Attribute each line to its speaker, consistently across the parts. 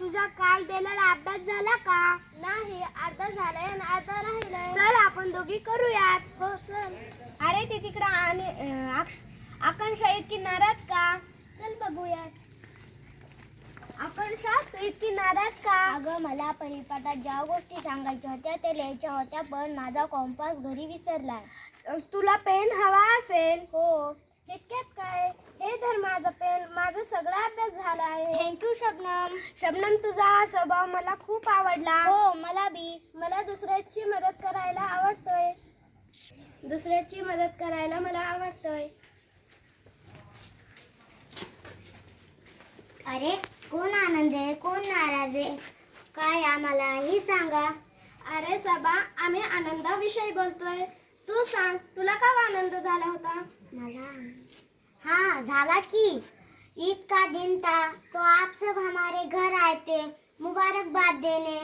Speaker 1: तुझा काल दिलेला अभ्यास झाला का?
Speaker 2: नाही, अर्धा झालाय आणि अर्धा राहिलाय.
Speaker 1: चल आपण दोघी करूयात.
Speaker 2: हो चल.
Speaker 1: अरे ते तिकडं आकांक्षा इतकी नाराज का?
Speaker 2: चल बघूयात.
Speaker 1: आकांक्षा तू इतकी नाराज का?
Speaker 2: अगं मला परिपाठात ज्या गोष्टी सांगायच्या होत्या ते लिहायच्या होत्या, पण माझा कॉम्पास घरी विसरलाय.
Speaker 1: तुला पेन हवा असेल.
Speaker 2: हो. इतक्यात काय, हे धर माझं पेन. माझा सगळा अभ्यास झाला आहे.
Speaker 1: थँक्यू शबनम. शबनम तुझा हा स्वभाव मला खूप आवडला.
Speaker 2: हो मला बी. मला दुसऱ्याची मदत करायला आवडतोय. मला आवडतोय.
Speaker 3: अरे कोण आनंद आहे, कोण नाराज आहे, काय आम्हालाही सांगा.
Speaker 2: अरे सबा, आम्ही आनंदाविषयी बोलतोय. तू सांग, तुला का आनंद झाला होता?
Speaker 3: मला हाँ झाला कि ईद का दिन था, तो आप सब हमारे घर आए थे मुबारकबाद देने.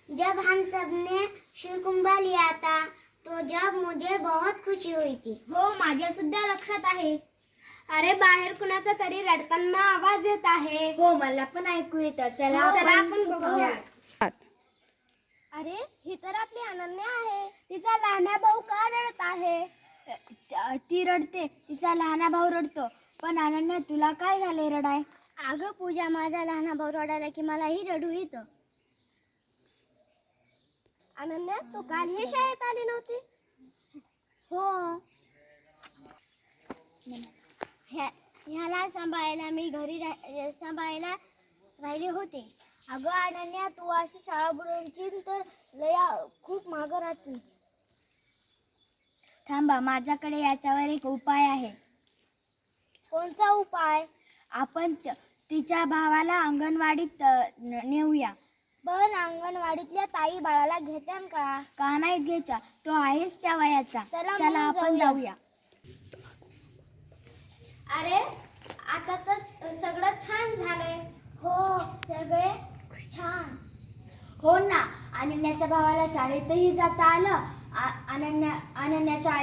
Speaker 3: जब हम सब ने शिरकुंभा लिया था तो जब मुझे बहुत खुशी हुई थी.
Speaker 2: हो माझ्या सुद्धा लक्षात आहे.
Speaker 1: अरे बाहेर कुणाचा तरी रडताना आवाज येत आहे.
Speaker 2: हो मला पण ऐकू येतं. चला
Speaker 1: आपण बघूया.
Speaker 2: अरे ही तर आपली अनन्या आहे.
Speaker 1: तिचा लहाना भाऊ का रडत आहे?
Speaker 2: ती रडते, तिचा लहाना भाऊ रडतो. पण अनन्या तुला काय झाले रडाय?
Speaker 3: अगं पूजा, माझा लहान भाऊ रडायला की मलाही रडू येतं.
Speaker 2: अनन्या तू कालही शाळेत आली नव्हती?
Speaker 3: हो, ह्याला सांभाळायला मी घरी सांभाळायला राहिले होते.
Speaker 2: अगं अनन्या, तू अशी शाळा बुडवशील तर लय खूप मागं राहतील.
Speaker 3: थांबा, माझ्याकडे याच्यावर एक उपाय आहे.
Speaker 2: कोणचा उपाय?
Speaker 3: आपण तिच्या भावाला अंगणवाडीत नेऊया.
Speaker 2: पण अंगणवाडीतल्या ताई बाळाला घेत्यान का?
Speaker 3: का नाही घ्यायचा, तो आहेच त्या वयाचा.
Speaker 2: चला
Speaker 3: चला
Speaker 2: मग
Speaker 3: आपण जाऊया.
Speaker 2: अरे आता तर सगळं छान झालंय.
Speaker 3: हो, सगळे छान. हो ना, अनन्याच्या भावाला शाळेतही जाता आलं. अनन्याच्या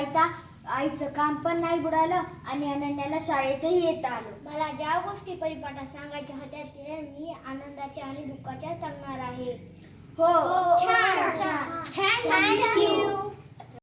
Speaker 3: आईचं काम पण नाही बुडालं आणि अनन्याला शाळेतही येता आलं.
Speaker 2: मला ज्या गोष्टी परिपाठात सांगायच्या होत्या ते मी आनंदाच्या आणि दुःखाच्या सांगणार आहे.
Speaker 3: हो,
Speaker 2: छान.
Speaker 3: छान.
Speaker 2: थँक्यू.